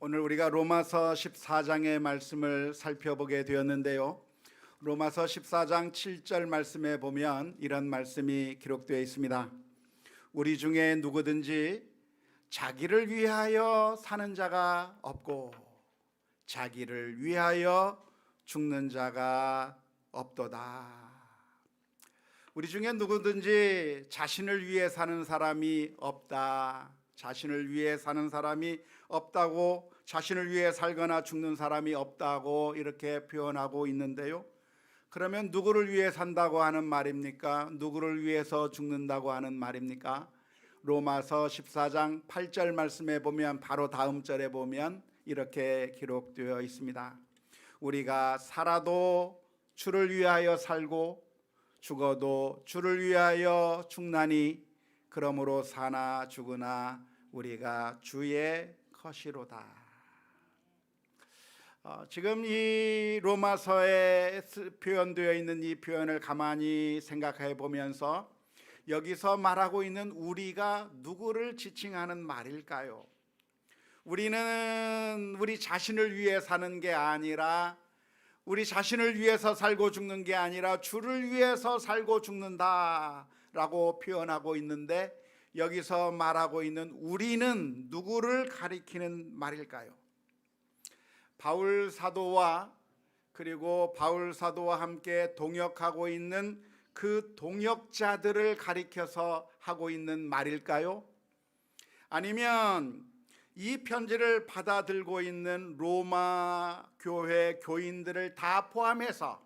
오늘 우리가 로마서 14장의 말씀을 살펴보게 되었는데요. 로마서 14장 7절 말씀에 보면 이런 말씀이 기록되어 있습니다. 우리 중에 누구든지 자기를 위하여 사는 자가 없고 자기를 위하여 죽는 자가 없도다. 우리 중에 누구든지 자신을 위해 사는 사람이 없다. 자신을 위해 사는 사람이 없다고, 자신을 위해 살거나 죽는 사람이 없다고 이렇게 표현하고 있는데요. 그러면 누구를 위해 산다고 하는 말입니까? 누구를 위해서 죽는다고 하는 말입니까? 로마서 14장 8절 말씀에 보면 바로 다음 절에 보면 이렇게 기록되어 있습니다. 우리가 살아도 주를 위하여 살고 죽어도 주를 위하여 죽나니 그러므로 사나 죽으나 우리가 주의 것이로다. 지금 이 로마서에 표현되어 있는 이 표현을 가만히 생각해 보면서 여기서 말하고 있는 우리가 누구를 지칭하는 말일까요? 우리는 우리 자신을 위해 사는 게 아니라, 우리 자신을 위해서 살고 죽는 게 아니라 주를 위해서 살고 죽는다라고 표현하고 있는데, 여기서 말하고 있는 우리는 누구를 가리키는 말일까요? 바울 사도와 그리고 바울 사도와 함께 동역하고 있는 그 동역자들을 가리켜서 하고 있는 말일까요? 아니면 이 편지를 받아들고 있는 로마 교회 교인들을 다 포함해서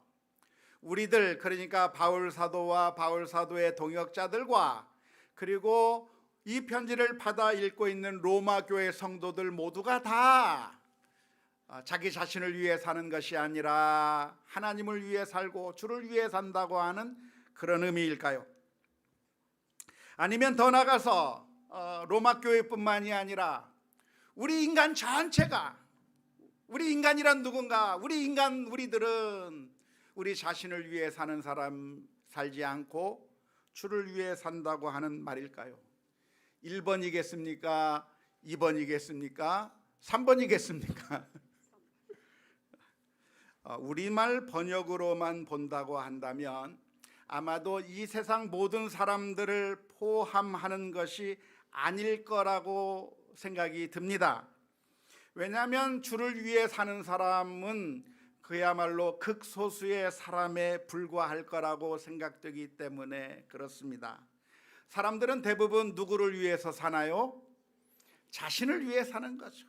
우리들, 그러니까 바울 사도와 바울 사도의 동역자들과 그리고 이 편지를 받아 읽고 있는 로마 교회 성도들 모두가 다 자기 자신을 위해 사는 것이 아니라 하나님을 위해 살고 주를 위해 산다고 하는 그런 의미일까요? 아니면 더 나아가서 로마 교회뿐만이 아니라 우리 인간 전체가, 우리 인간이란 누군가, 우리들은 우리 자신을 위해 사는 사람 살지 않고 주를 위해 산다고 하는 말일까요? 1번이겠습니까? 2번이겠습니까? 3번이겠습니까? 우리말 번역으로만 본다고 한다면 아마도 이 세상 모든 사람들을 포함하는 것이 아닐 거라고 생각이 듭니다. 왜냐하면 주를 위해 사는 사람은 그야말로 극소수의 사람에 불과할 거라고 생각되기 때문에 그렇습니다. 사람들은 대부분 누구를 위해서 사나요? 자신을 위해 사는 거죠.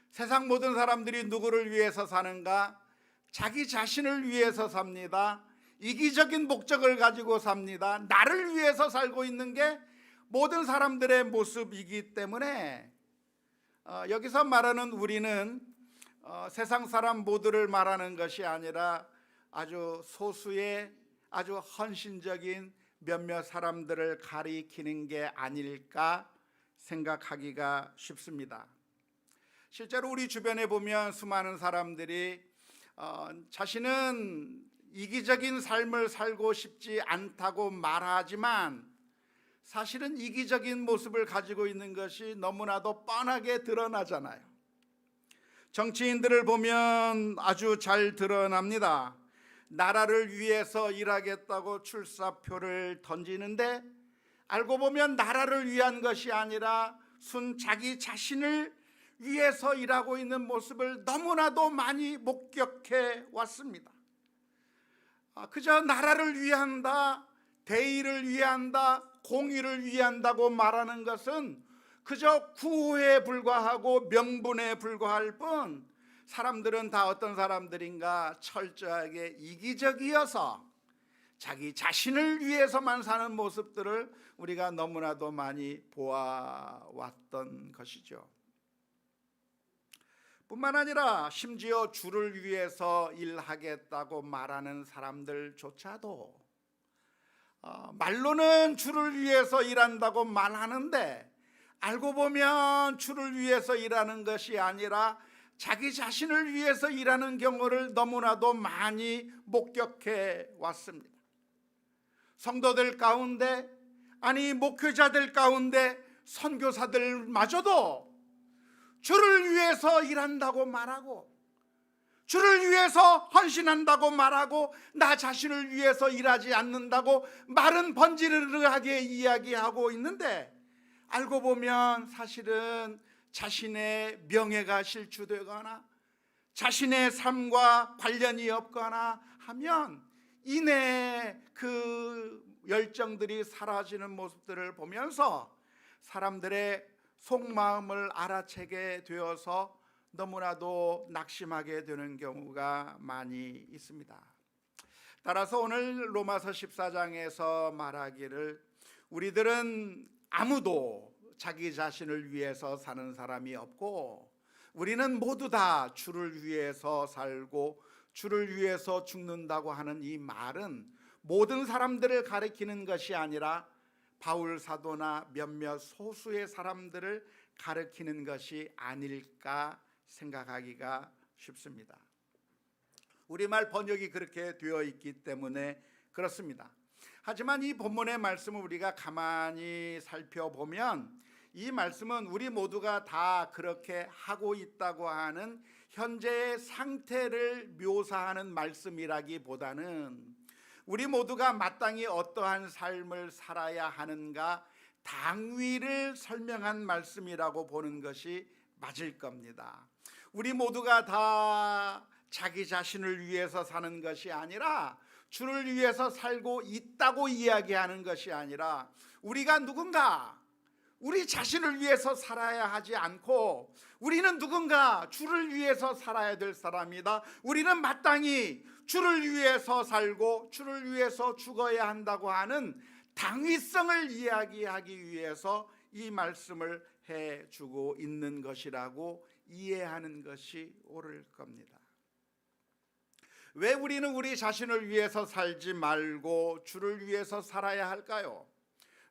세상 모든 사람들이 누구를 위해서 사는가? 자기 자신을 위해서 삽니다. 이기적인 목적을 가지고 삽니다. 나를 위해서 살고 있는 게 모든 사람들의 모습이기 때문에 여기서 말하는 우리는 세상 사람 모두를 말하는 것이 아니라 아주 소수의 아주 헌신적인 몇몇 사람들을 가리키는 게 아닐까 생각하기가 쉽습니다. 실제로 우리 주변에 보면 수많은 사람들이 자신은 이기적인 삶을 살고 싶지 않다고 말하지만 사실은 이기적인 모습을 가지고 있는 것이 너무나도 뻔하게 드러나잖아요. 정치인들을 보면 아주 잘 드러납니다. 나라를 위해서 일하겠다고 출사표를 던지는데 알고 보면 나라를 위한 것이 아니라 순 자기 자신을 위해서 일하고 있는 모습을 너무나도 많이 목격해 왔습니다. 그저 나라를 위한다, 대의를 위한다, 공의를 위한다고 말하는 것은 그저 구호에 불과하고 명분에 불과할 뿐, 사람들은 다 어떤 사람들인가? 철저하게 이기적이어서 자기 자신을 위해서만 사는 모습들을 우리가 너무나도 많이 보아왔던 것이죠. 뿐만 아니라 심지어 주를 위해서 일하겠다고 말하는 사람들조차도 말로는 주를 위해서 일한다고 말하는데 알고 보면 주를 위해서 일하는 것이 아니라 자기 자신을 위해서 일하는 경우를 너무나도 많이 목격해 왔습니다. 성도들 가운데, 아니 목회자들 가운데 선교사들마저도 주를 위해 위해서 일한다고 말하고, 주를 위해서 헌신한다고 말하고, 나 자신을 위해서 일하지 않는다고 말은 번지르르하게 이야기하고 있는데, 알고 보면 사실은 자신의 명예가 실추되거나 자신의 삶과 관련이 없거나 하면 이내 그 열정들이 사라지는 모습들을 보면서 사람들의 속마음을 알아채게 되어서 너무나도 낙심하게 되는 경우가 많이 있습니다. 따라서 오늘 로마서 14장에서 말하기를, 우리들은 아무도 자기 자신을 위해서 사는 사람이 없고 우리는 모두 다 주를 위해서 살고 주를 위해서 죽는다고 하는 이 말은 모든 사람들을 가리키는 것이 아니라 바울 사도나 몇몇 소수의 사람들을 가리키는 것이 아닐까 생각하기가 쉽습니다. 우리말 번역이 그렇게 되어 있기 때문에 그렇습니다. 하지만 이 본문의 말씀을 우리가 가만히 살펴보면 이 말씀은 우리 모두가 다 그렇게 하고 있다고 하는 현재의 상태를 묘사하는 말씀이라기보다는 우리 모두가 마땅히 어떠한 삶을 살아야 하는가 당위를 설명한 말씀이라고 보는 것이 맞을 겁니다. 우리 모두가 다 자기 자신을 위해서 사는 것이 아니라 주를 위해서 살고 있다고 이야기하는 것이 아니라, 우리가 누군가 우리 자신을 위해서 살아야 하지 않고 우리는 누군가 주를 위해서 살아야 될 사람이다, 우리는 마땅히 주를 위해서 살고 주를 위해서 죽어야 한다고 하는 당위성을 이야기하기 위해서 이 말씀을 해주고 있는 것이라고 이해하는 것이 옳을 겁니다. 왜 우리는 우리 자신을 위해서 살지 말고 주를 위해서 살아야 할까요?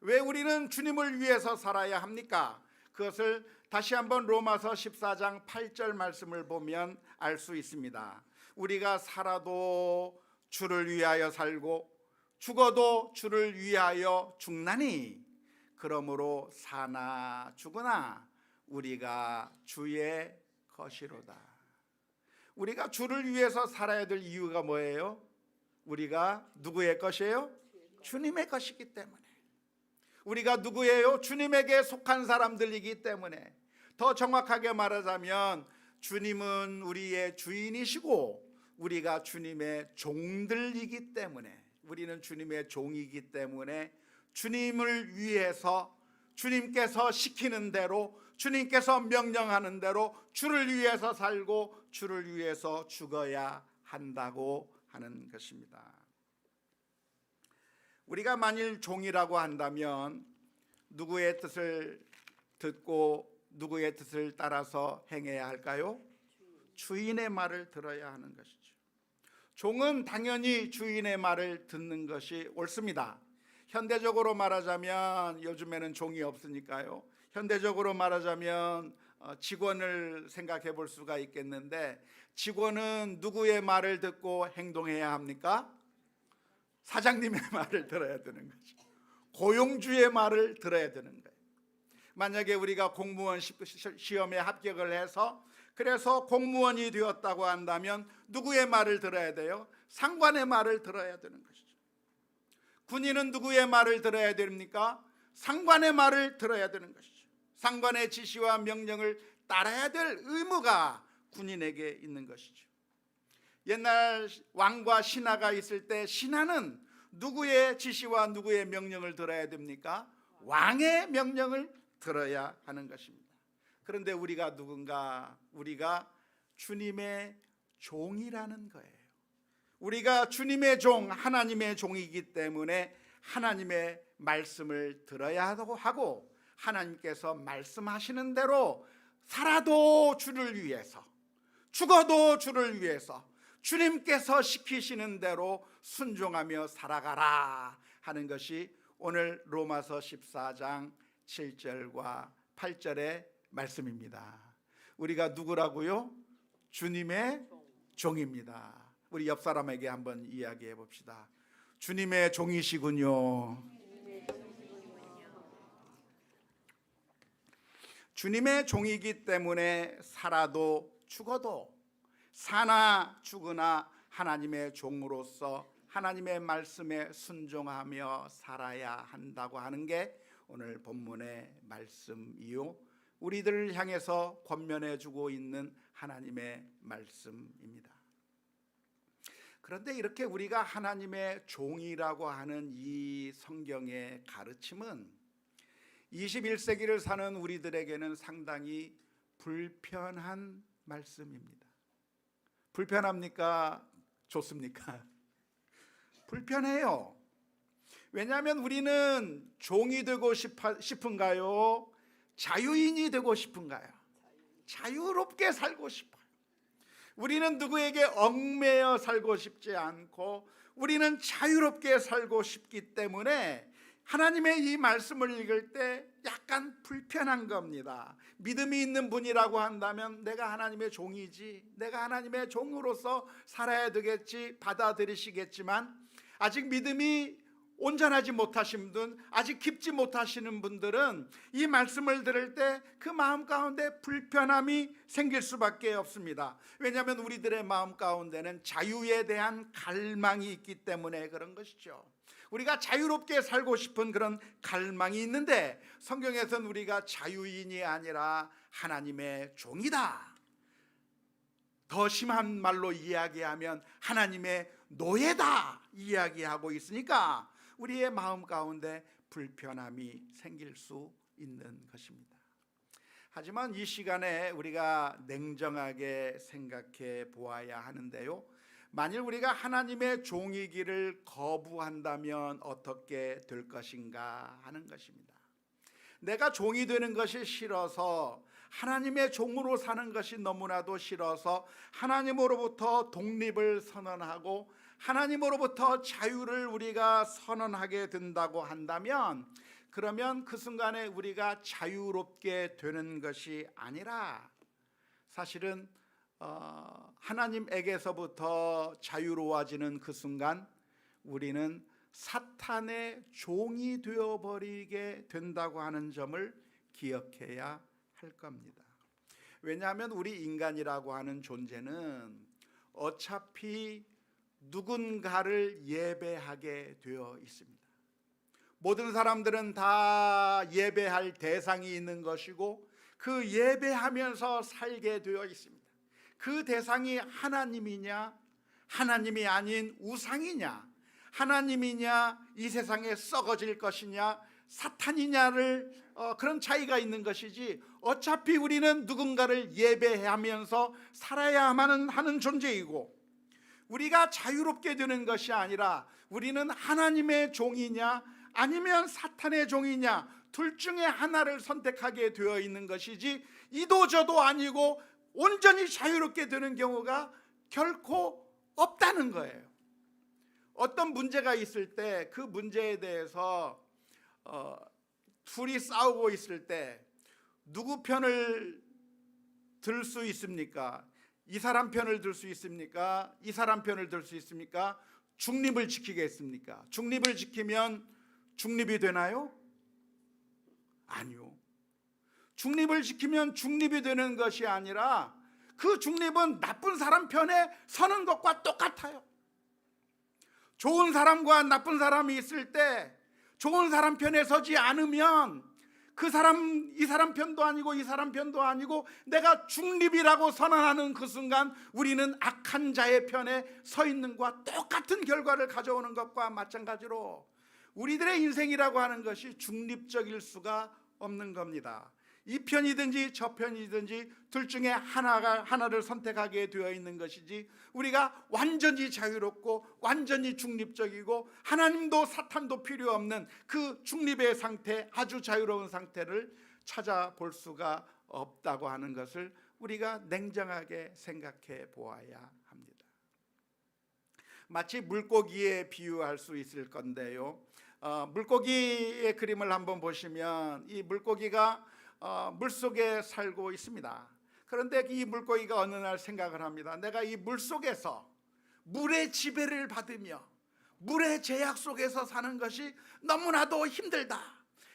왜 우리는 주님을 위해서 살아야 합니까? 그것을 다시 한번 로마서 14장 8절 말씀을 보면 알 수 있습니다. 우리가 살아도 주를 위하여 살고 죽어도 주를 위하여 죽나니, 그러므로 사나 죽으나 우리가 주의 것이로다. 우리가 주를 위해서 살아야 될 이유가 뭐예요? 우리가 누구의 것이에요? 주님의 것이기 때문에. 우리가 누구예요? 주님에게 속한 사람들이기 때문에. 더 정확하게 말하자면 주님은 우리의 주인이시고 우리가 주님의 종들이기 때문에, 우리는 주님의 종이기 때문에 주님을 위해서, 주님께서 시키는 대로, 주님께서 명령하는 대로 주를 위해서 살고 주를 위해서 죽어야 한다고 하는 것입니다. 우리가 만일 종이라고 한다면 누구의 뜻을 듣고 누구의 뜻을 따라서 행해야 할까요? 주인의 말을 들어야 하는 것이죠. 종은 당연히 주인의 말을 듣는 것이 옳습니다. 현대적으로 말하자면, 요즘에는 종이 없으니까요, 현대적으로 말하자면 직원을 생각해 볼 수가 있겠는데, 직원은 누구의 말을 듣고 행동해야 합니까? 사장님의 말을 들어야 되는 거죠. 고용주의 말을 들어야 되는 거예요. 만약에 우리가 공무원 시험에 합격을 해서 그래서 공무원이 되었다고 한다면 누구의 말을 들어야 돼요? 상관의 말을 들어야 되는 것이죠. 군인은 누구의 말을 들어야 됩니까? 상관의 말을 들어야 되는 것이죠. 상관의 지시와 명령을 따라야 될 의무가 군인에게 있는 것이죠. 옛날 왕과 신하가 있을 때 신하는 누구의 지시와 누구의 명령을 들어야 됩니까? 왕의 명령을 들어야 하는 것입니다. 그런데 우리가 누군가? 우리가 주님의 종이라는 거예요. 우리가 주님의 종, 하나님의 종이기 때문에 하나님의 말씀을 들어야 하고, 하나님께서 말씀하시는 대로 살아도 주를 위해서, 죽어도 주를 위해서, 주님께서 시키시는 대로 순종하며 살아가라 하는 것이 오늘 로마서 14장 7절과 8절의 말씀입니다. 우리가 누구라고요? 주님의 종입니다. 우리 옆 사람에게 한번 이야기해 봅시다. 주님의 종이시군요. 주님의 종이기 때문에 살아도 죽어도 사나 죽으나 하나님의 종으로서 하나님의 말씀에 순종하며 살아야 한다고 하는 게 오늘 본문의 말씀이요, 우리들을 향해서 권면해 주고 있는 하나님의 말씀입니다. 그런데 이렇게 우리가 하나님의 종이라고 하는 이 성경의 가르침은 21세기를 사는 우리들에게는 상당히 불편한 말씀입니다. 불편합니까? 좋습니까? 불편해요. 왜냐하면 우리는 종이 되고 싶은가요? 자유인이 되고 싶은가요? 자유롭게 살고 싶어요. 우리는 누구에게 얽매여 살고 싶지 않고 우리는 자유롭게 살고 싶기 때문에 하나님의 이 말씀을 읽을 때 약간 불편한 겁니다. 믿음이 있는 분이라고 한다면 내가 하나님의 종이지, 내가 하나님의 종으로서 살아야 되겠지 받아들이시겠지만, 아직 믿음이 온전하지 못하신 분, 아직 깊지 못하시는 분들은 이 말씀을 들을 때 그 마음 가운데 불편함이 생길 수밖에 없습니다. 왜냐하면 우리들의 마음 가운데는 자유에 대한 갈망이 있기 때문에 그런 것이죠. 우리가 자유롭게 살고 싶은 그런 갈망이 있는데, 성경에서는 우리가 자유인이 아니라 하나님의 종이다, 더 심한 말로 이야기하면 하나님의 노예다 이야기하고 있으니까 우리의 마음 가운데 불편함이 생길 수 있는 것입니다. 하지만 이 시간에 우리가 냉정하게 생각해 보아야 하는데요, 만일 우리가 하나님의 종이기를 거부한다면 어떻게 될 것인가 하는 것입니다. 내가 종이 되는 것이 싫어서, 하나님의 종으로 사는 것이 너무나도 싫어서 하나님으로부터 독립을 선언하고 하나님으로부터 자유를 우리가 선언하게 된다고 한다면, 그러면 그 순간에 우리가 자유롭게 되는 것이 아니라 사실은 하나님에게서부터 자유로워지는 그 순간 우리는 사탄의 종이 되어버리게 된다고 하는 점을 기억해야 할 겁니다. 왜냐하면 우리 인간이라고 하는 존재는 어차피 누군가를 예배하게 되어 있습니다. 모든 사람들은 다 예배할 대상이 있는 것이고 그 예배하면서 살게 되어 있습니다. 그 대상이 하나님이냐, 하나님이 아닌 우상이냐, 하나님이냐, 이 세상에 썩어질 것이냐, 사탄이냐를 그런 차이가 있는 것이지, 어차피 우리는 누군가를 예배하면서 살아야만 하는 존재이고, 우리가 자유롭게 되는 것이 아니라 우리는 하나님의 종이냐 아니면 사탄의 종이냐, 둘 중에 하나를 선택하게 되어 있는 것이지, 이도 저도 아니고 온전히 자유롭게 되는 경우가 결코 없다는 거예요. 어떤 문제가 있을 때 그 문제에 대해서 둘이 싸우고 있을 때 누구 편을 들 수 있습니까? 이 사람 편을 들 수 있습니까? 이 사람 편을 들 수 있습니까? 중립을 지키겠습니까? 중립을 지키면 중립이 되나요? 아니요. 중립을 지키면 중립이 되는 것이 아니라 그 중립은 나쁜 사람 편에 서는 것과 똑같아요. 좋은 사람과 나쁜 사람이 있을 때 좋은 사람 편에 서지 않으면 그 사람, 이 사람 편도 아니고 이 사람 편도 아니고 내가 중립이라고 선언하는 그 순간 우리는 악한 자의 편에 서 있는 것과 똑같은 결과를 가져오는 것과 마찬가지로 우리들의 인생이라고 하는 것이 중립적일 수가 없는 겁니다. 이 편이든지 저 편이든지 둘 중에 하나를 선택하게 되어 있는 것이지, 우리가 완전히 자유롭고 완전히 중립적이고 하나님도 사탄도 필요 없는 그 중립의 상태, 아주 자유로운 상태를 찾아볼 수가 없다고 하는 것을 우리가 냉정하게 생각해 보아야 합니다. 마치 물고기에 비유할 수 있을 건데요, 물고기의 그림을 한번 보시면 이 물고기가 물속에 살고 있습니다. 그런데 이 물고기가 어느 날 생각을 합니다. 내가 이 물속에서 물의 지배를 받으며 물의 제약 속에서 사는 것이 너무나도 힘들다.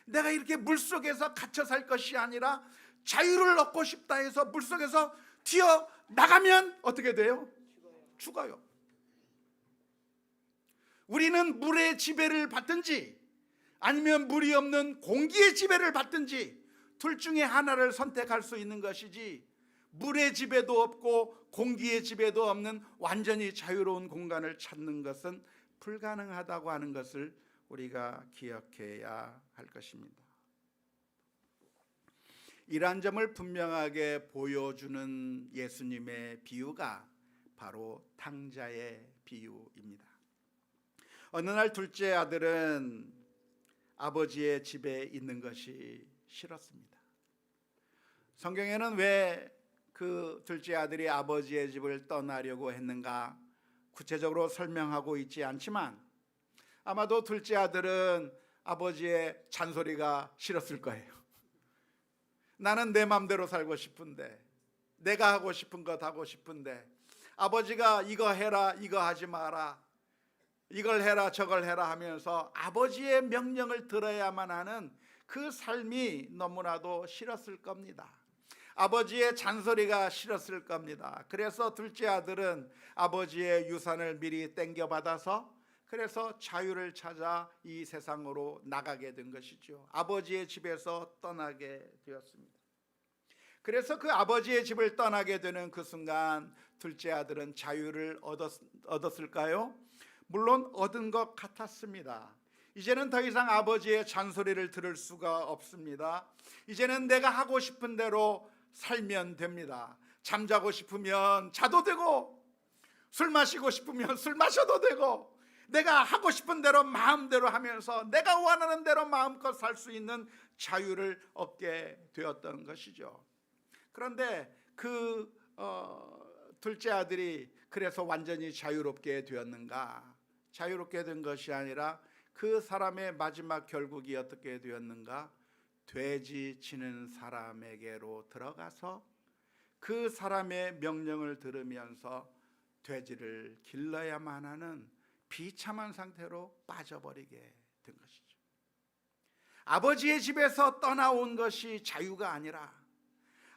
내가 이렇게 물속에서 갇혀 살 것이 아니라 자유를 얻고 싶다 해서 물속에서 튀어 나가면 어떻게 돼요? 죽어요. 우리는 물의 지배를 받든지 아니면 물이 없는 공기의 지배를 받든지 둘 중에 하나를 선택할 수 있는 것이지, 물의 지배도 없고 공기의 지배도 없는 완전히 자유로운 공간을 찾는 것은 불가능하다고 하는 것을 우리가 기억해야 할 것입니다. 이러한 점을 분명하게 보여주는 예수님의 비유가 바로 탕자의 비유입니다. 어느 날 둘째 아들은 아버지의 집에 있는 것이 싫었습니다. 성경에는 왜 그 둘째 아들이 아버지의 집을 떠나려고 했는가 구체적으로 설명하고 있지 않지만, 아마도 둘째 아들은 아버지의 잔소리가 싫었을 거예요. 나는 내 맘대로 살고 싶은데, 내가 하고 싶은 것 하고 싶은데 아버지가 이거 해라 이거 하지 마라, 이걸 해라 저걸 해라 하면서 아버지의 명령을 들어야만 하는 그 삶이 너무나도 싫었을 겁니다. 아버지의 잔소리가 싫었을 겁니다. 그래서 둘째 아들은 아버지의 유산을 미리 땡겨받아서 그래서 자유를 찾아 이 세상으로 나가게 된 것이죠. 아버지의 집에서 떠나게 되었습니다. 그래서 그 아버지의 집을 떠나게 되는 그 순간 둘째 아들은 자유를 얻었을까요? 물론 얻은 것 같았습니다. 이제는 더 이상 아버지의 잔소리를 들을 수가 없습니다. 이제는 내가 하고 싶은 대로 살면 됩니다. 잠자고 싶으면 자도 되고, 술 마시고 싶으면 술 마셔도 되고, 내가 하고 싶은 대로 마음대로 하면서 내가 원하는 대로 마음껏 살 수 있는 자유를 얻게 되었던 것이죠. 그런데 그 둘째 아들이 그래서 완전히 자유롭게 되었는가? 자유롭게 된 것이 아니라 그 사람의 마지막 결국이 어떻게 되었는가? 돼지 치는 사람에게로 들어가서 그 사람의 명령을 들으면서 돼지를 길러야만 하는 비참한 상태로 빠져버리게 된 것이죠. 아버지의 집에서 떠나온 것이 자유가 아니라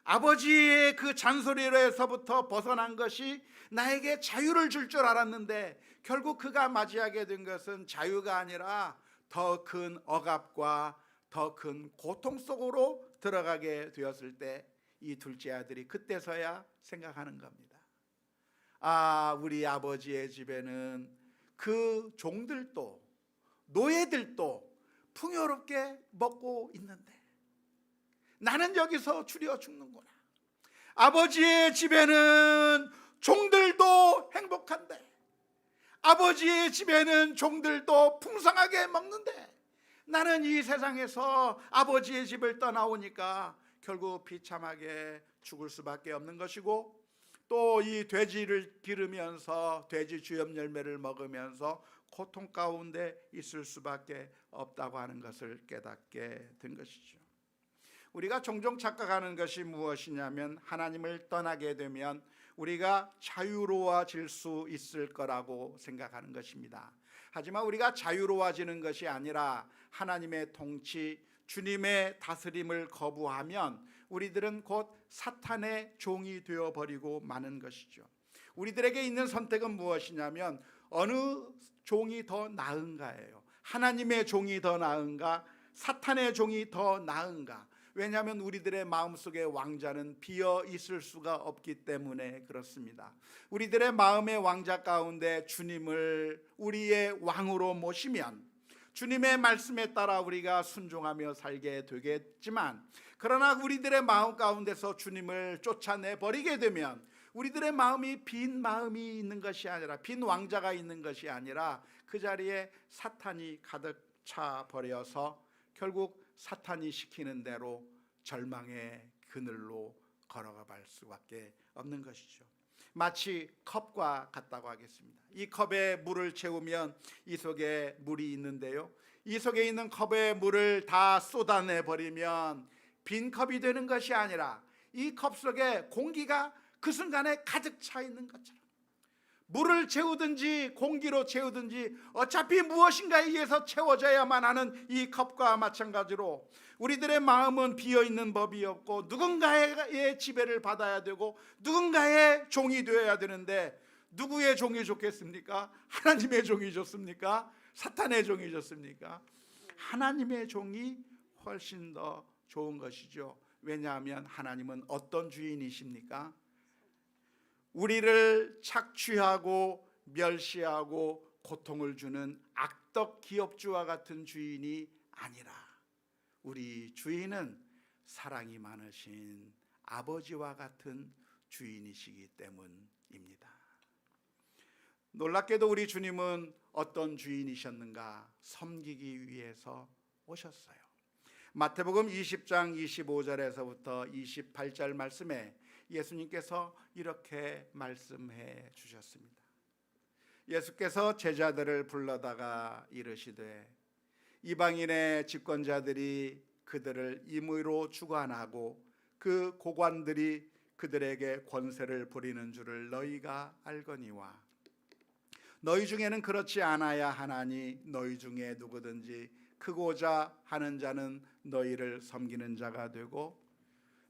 아버지의 그 잔소리로서부터 벗어난 것이 나에게 자유를 줄 줄 알았는데, 결국 그가 맞이하게 된 것은 자유가 아니라 더 큰 억압과 더 큰 고통 속으로 들어가게 되었을 때 이 둘째 아들이 그때서야 생각하는 겁니다. 아, 우리 아버지의 집에는 그 종들도 노예들도 풍요롭게 먹고 있는데 나는 여기서 추려 죽는구나. 아버지의 집에는 종들도 행복한데, 아버지의 집에는 종들도 풍성하게 먹는데, 나는 이 세상에서 아버지의 집을 떠나오니까 결국 비참하게 죽을 수밖에 없는 것이고, 또 이 돼지를 기르면서 돼지 주엽 열매를 먹으면서 고통 가운데 있을 수밖에 없다고 하는 것을 깨닫게 된 것이죠. 우리가 종종 착각하는 것이 무엇이냐면, 하나님을 떠나게 되면 우리가 자유로워질 수 있을 거라고 생각하는 것입니다. 하지만 우리가 자유로워지는 것이 아니라 하나님의 통치, 주님의 다스림을 거부하면 우리들은 곧 사탄의 종이 되어버리고 마는 것이죠. 우리들에게 있는 선택은 무엇이냐면, 어느 종이 더 나은가예요. 하나님의 종이 더 나은가, 사탄의 종이 더 나은가. 왜냐하면 우리들의 마음속에 왕자는 비어 있을 수가 없기 때문에 그렇습니다. 우리들의 마음의 왕자 가운데 주님을 우리의 왕으로 모시면 주님의 말씀에 따라 우리가 순종하며 살게 되겠지만, 그러나 우리들의 마음 가운데서 주님을 쫓아내 버리게 되면 우리들의 마음이 빈 마음이 있는 것이 아니라, 빈 왕자가 있는 것이 아니라 그 자리에 사탄이 가득 차 버려서 결국 사탄이 시키는 대로 절망의 그늘로 걸어가 볼 수밖에 없는 것이죠. 마치 컵과 같다고 하겠습니다. 이 컵에 물을 채우면 이 속에 물이 있는데요, 이 속에 있는 컵에 물을 다 쏟아내 버리면 빈 컵이 되는 것이 아니라 이 컵 속에 공기가 그 순간에 가득 차 있는 것처럼, 물을 채우든지 공기로 채우든지 어차피 무엇인가에 의해서 채워져야만 하는 이 컵과 마찬가지로 우리들의 마음은 비어있는 법이 없고 누군가의 지배를 받아야 되고 누군가의 종이 되어야 되는데 누구의 종이 좋겠습니까? 하나님의 종이 좋습니까? 사탄의 종이 좋습니까? 하나님의 종이 훨씬 더 좋은 것이죠. 왜냐하면 하나님은 어떤 주인이십니까? 우리를 착취하고 멸시하고 고통을 주는 악덕 기업주와 같은 주인이 아니라 우리 주인은 사랑이 많으신 아버지와 같은 주인이시기 때문입니다. 놀랍게도 우리 주님은 어떤 주인이셨는가? 섬기기 위해서 오셨어요. 마태복음 20장 25절에서부터 28절 말씀에 예수님께서 이렇게 말씀해 주셨습니다. 예수께서 제자들을 불러다가 이르시되 이방인의 집권자들이 그들을 임의로 주관하고 그 고관들이 그들에게 권세를 부리는 줄을 너희가 알거니와 너희 중에는 그렇지 않아야 하나니 너희 중에 누구든지 크고자 하는 자는 너희를 섬기는 자가 되고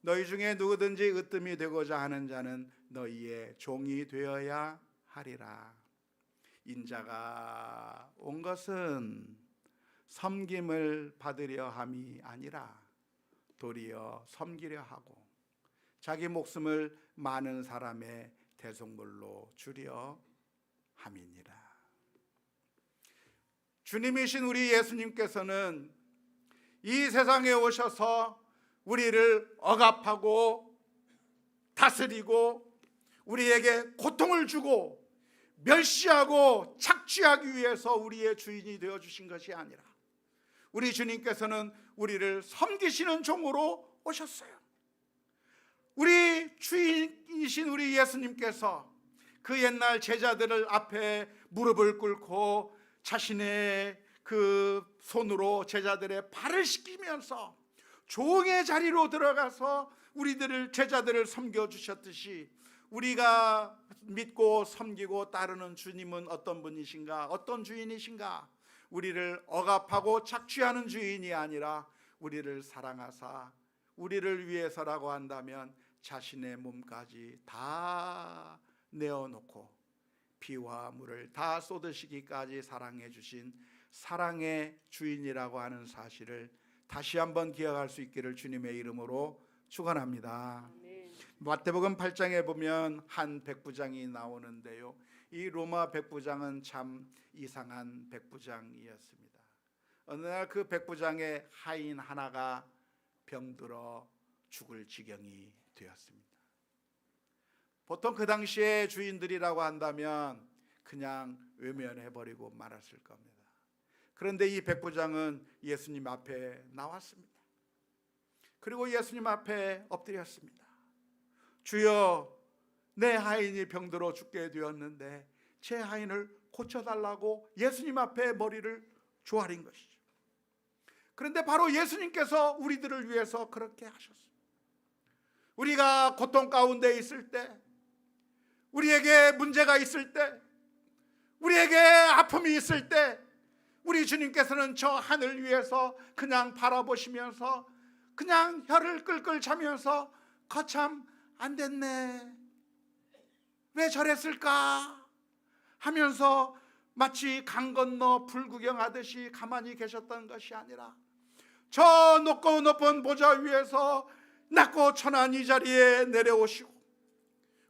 너희 중에 누구든지 으뜸이 되고자 하는 자는 너희의 종이 되어야 하리라. 인자가 온 것은 섬김을 받으려 함이 아니라 도리어 섬기려 하고 자기 목숨을 많은 사람의 대속물로 주려 함이니라. 주님이신 우리 예수님께서는 이 세상에 오셔서 우리를 억압하고 다스리고 우리에게 고통을 주고 멸시하고 착취하기 위해서 우리의 주인이 되어주신 것이 아니라 우리 주님께서는 우리를 섬기시는 종으로 오셨어요. 우리 주인이신 우리 예수님께서 그 옛날 제자들을 앞에 무릎을 꿇고 자신의 그 손으로 제자들의 발을 씻기면서 종의 자리로 들어가서 우리들을 제자들을 섬겨주셨듯이 우리가 믿고 섬기고 따르는 주님은 어떤 분이신가? 어떤 주인이신가? 우리를 억압하고 착취하는 주인이 아니라 우리를 사랑하사 우리를 위해서라고 한다면 자신의 몸까지 다 내어놓고 피와 물을 다 쏟으시기까지 사랑해 주신 사랑의 주인이라고 하는 사실을 다시 한번 기억할 수 있기를 주님의 이름으로 축원합니다. 마태복음 8장에 보면 한 백부장이 나오는데요, 이 로마 백부장은 참 이상한 백부장이었습니다. 어느 날 그 백부장의 하인 하나가 병들어 죽을 지경이 되었습니다. 보통 그 당시에 주인들이라고 한다면 그냥 외면해버리고 말았을 겁니다. 그런데 이 백부장은 예수님 앞에 나왔습니다. 그리고 예수님 앞에 엎드렸습니다. 주여, 내 하인이 병들어 죽게 되었는데 제 하인을 고쳐달라고 예수님 앞에 머리를 조아린 것이죠. 그런데 바로 예수님께서 우리들을 위해서 그렇게 하셨습니다. 우리가 고통 가운데 있을 때, 우리에게 문제가 있을 때, 우리에게 아픔이 있을 때 우리 주님께서는 저 하늘 위에서 그냥 바라보시면서 그냥 혀를 끌끌 차면서 거참 안 됐네, 왜 저랬을까 하면서 마치 강 건너 불구경하듯이 가만히 계셨던 것이 아니라 저 높고 높은 보좌 위에서 낮고 천한 이 자리에 내려오시고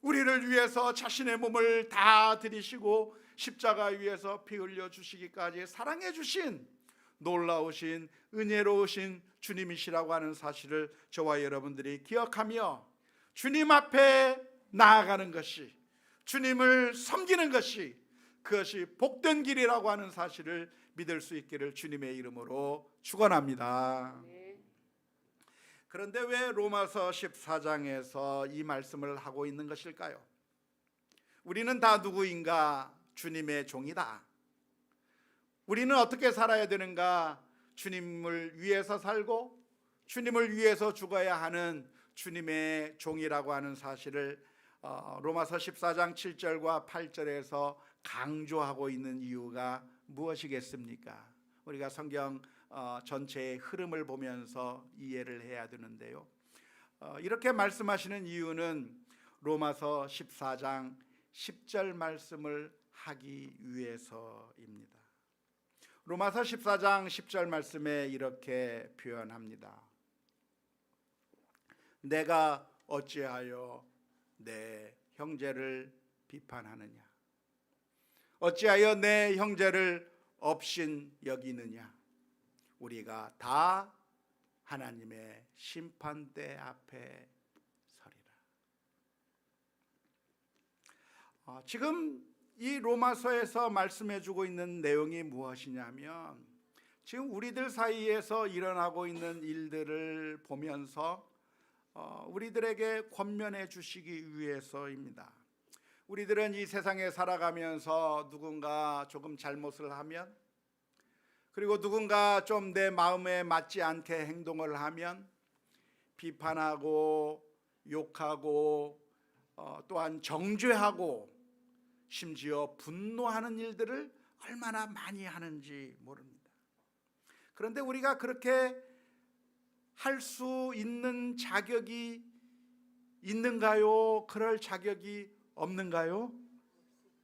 우리를 위해서 자신의 몸을 다 들이시고 십자가 위에서 피 흘려 주시기까지 사랑해 주신 놀라우신 은혜로우신 주님이시라고 하는 사실을 저와 여러분들이 기억하며 주님 앞에 나아가는 것이, 주님을 섬기는 것이, 그것이 복된 길이라고 하는 사실을 믿을 수 있기를 주님의 이름으로 축원합니다. 그런데 왜 로마서 14장에서 이 말씀을 하고 있는 것일까요? 우리는 다 누구인가? 주님의 종이다. 우리는 어떻게 살아야 되는가? 주님을 위해서 살고 주님을 위해서 죽어야 하는 주님의 종이라고 하는 사실을 로마서 14장 7절과 8절에서 강조하고 있는 이유가 무엇이겠습니까? 우리가 성경 전체의 흐름을 보면서 이해를 해야 되는데요. 이렇게 말씀하시는 이유는 로마서 14장 10절 말씀을 하기 위해서입니다. 로마서 14장 10절 말씀에 이렇게 표현합니다. 내가 어찌하여 내 형제를 비판하느냐? 어찌하여 내 형제를 업신 여기느냐? 우리가 다 하나님의 심판대 앞에 서리라. 지금 이 로마서에서 말씀해주고 있는 내용이 무엇이냐면, 지금 우리들 사이에서 일어나고 있는 일들을 보면서 우리들에게 권면해 주시기 위해서입니다. 우리들은 이 세상에 살아가면서 누군가 조금 잘못을 하면, 그리고 누군가 좀 내 마음에 맞지 않게 행동을 하면 비판하고 욕하고 또한 정죄하고 심지어 분노하는 일들을 얼마나 많이 하는지 모릅니다. 그런데 우리가 그렇게 할 수 있는 자격이 있는가요? 그럴 자격이 없는가요?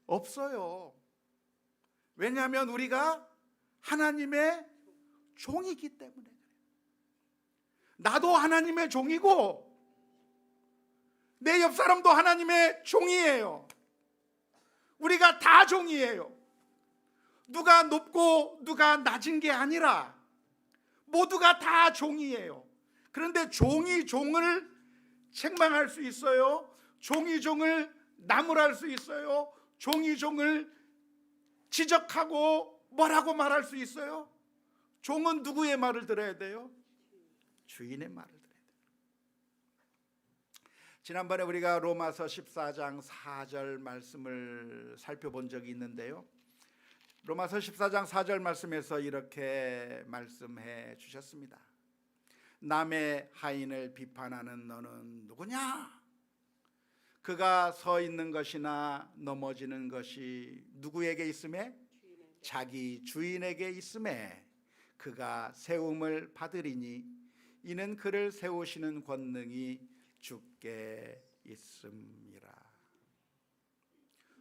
없어요. 왜냐하면 우리가 하나님의 종이기 때문에 그래요. 나도 하나님의 종이고 내 옆 사람도 하나님의 종이에요. 우리가 다 종이에요. 누가 높고 누가 낮은 게 아니라 모두가 다 종이에요. 그런데 종이 종을 책망할 수 있어요. 종이 종을 나무랄 수 있어요. 종이 종을 지적하고 뭐라고 말할 수 있어요? 종은 누구의 말을 들어야 돼요? 주인의 말을 들어야 돼요. 지난번에 우리가 로마서 14장 4절 말씀을 살펴본 적이 있는데요. 로마서 14장 4절 말씀에서 이렇게 말씀해 주셨습니다. 남의 하인을 비판하는 너는 누구냐? 그가 서 있는 것이나 넘어지는 것이 누구에게 있음에? 자기 주인에게 있음에 그가 세움을 받으리니 이는 그를 세우시는 권능이 주께 있음이라.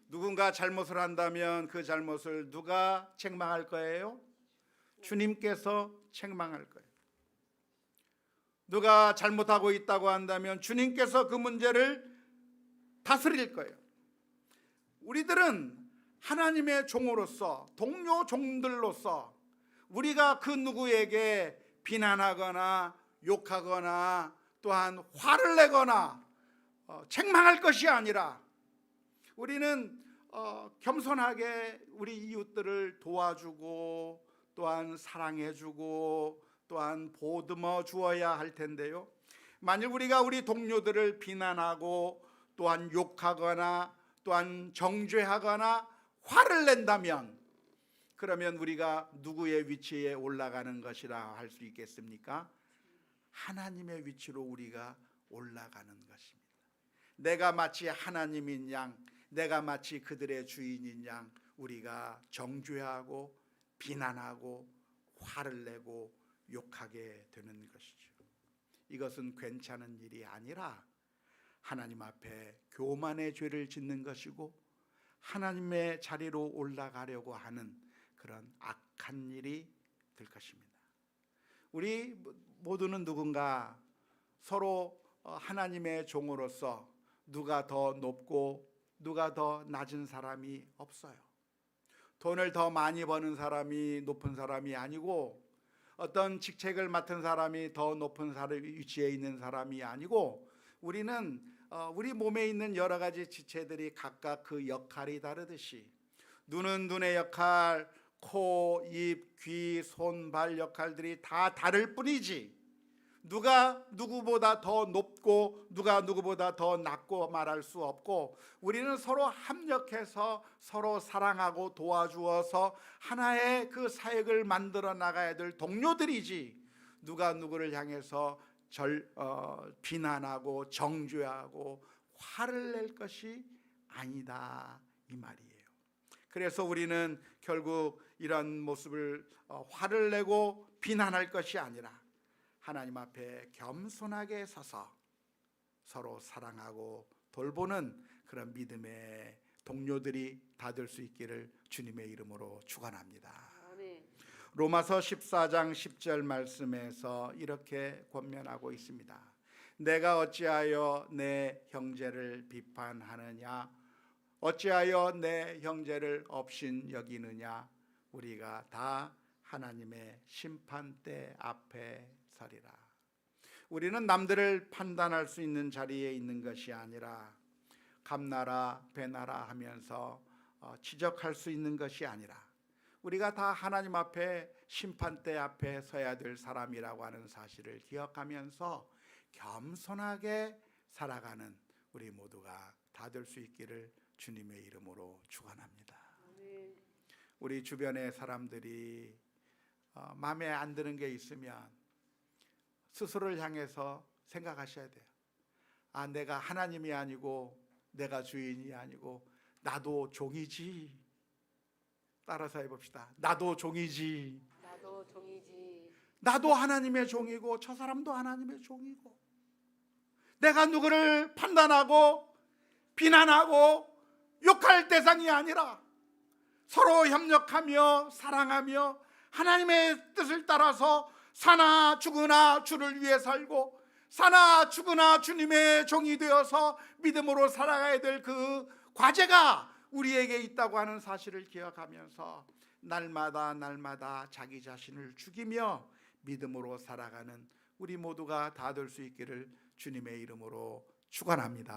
누군가 잘못을 한다면 그 잘못을 누가 책망할 거예요? 주님께서 책망할 거예요. 누가 잘못하고 있다고 한다면 주님께서 그 문제를 다스릴 거예요. 우리들은 하나님의 종으로서, 동료 종들로서 우리가 그 누구에게 비난하거나 욕하거나 또한 화를 내거나 책망할 것이 아니라 우리는 겸손하게 우리 이웃들을 도와주고 또한 사랑해주고 또한 보듬어 주어야 할 텐데요. 만일 우리가 우리 동료들을 비난하고 또한 욕하거나 또한 정죄하거나 화를 낸다면 그러면 우리가 누구의 위치에 올라가는 것이라 할 수 있겠습니까? 하나님의 위치로 우리가 올라가는 것입니다. 내가 마치 하나님인 양, 내가 마치 그들의 주인인 양 우리가 정죄하고 비난하고 화를 내고 욕하게 되는 것이죠. 이것은 괜찮은 일이 아니라 하나님 앞에 교만의 죄를 짓는 것이고 하나님의 자리로 올라가려고 하는 그런 악한 일이 될 것입니다. 우리 모두는 누군가 서로 하나님의 종으로서 누가 더 높고 누가 더 낮은 사람이 없어요. 돈을 더 많이 버는 사람이 높은 사람이 아니고 어떤 직책을 맡은 사람이 더 높은 위치에 있는 사람이 아니고 우리는 우리 몸에 있는 여러 가지 지체들이 각각 그 역할이 다르듯이 눈은 눈의 역할, 코, 입, 귀, 손, 발 역할들이 다 다를 뿐이지 누가 누구보다 더 높고 누가 누구보다 더 낮고 말할 수 없고 우리는 서로 합력해서 서로 사랑하고 도와주어서 하나의 그 사역을 만들어 나가야 될 동료들이지 누가 누구를 향해서 비난하고 정죄하고 화를 낼 것이 아니다 이 말이에요. 그래서 우리는 결국 이런 모습을 화를 내고 비난할 것이 아니라 하나님 앞에 겸손하게 서서 서로 사랑하고 돌보는 그런 믿음의 동료들이 다 될 수 있기를 주님의 이름으로 축원합니다. 로마서 14장 10절 말씀에서 이렇게 권면하고 있습니다. 내가 어찌하여 내 형제를 비판하느냐, 어찌하여 내 형제를 업신 여기느냐, 우리가 다 하나님의 심판대 앞에 서리라. 우리는 남들을 판단할 수 있는 자리에 있는 것이 아니라 감나라 배나라 하면서 지적할 수 있는 것이 아니라 우리가 다 하나님 앞에 심판대 앞에 서야 될 사람이라고 하는 사실을 기억하면서 겸손하게 살아가는 우리 모두가 다 될 수 있기를 주님의 이름으로 축원합니다. 우리 주변의 사람들이 마음에 안 드는 게 있으면 스스로를 향해서 생각하셔야 돼요. 아, 내가 하나님이 아니고 내가 주인이 아니고 나도 종이지. 따라서 해봅시다. 나도 종이지. 나도 종이지. 나도 하나님의 종이고 저 사람도 하나님의 종이고, 내가 누구를 판단하고 비난하고 욕할 대상이 아니라 서로 협력하며 사랑하며 하나님의 뜻을 따라서 사나 죽으나 주를 위해 살고 사나 죽으나 주님의 종이 되어서 믿음으로 살아가야 될 그 과제가 우리에게 있다고 하는 사실을 기억하면서 날마다 자기 자신을 죽이며 믿음으로 살아가는 우리 모두가 다 될 수 있기를 주님의 이름으로 축원합니다.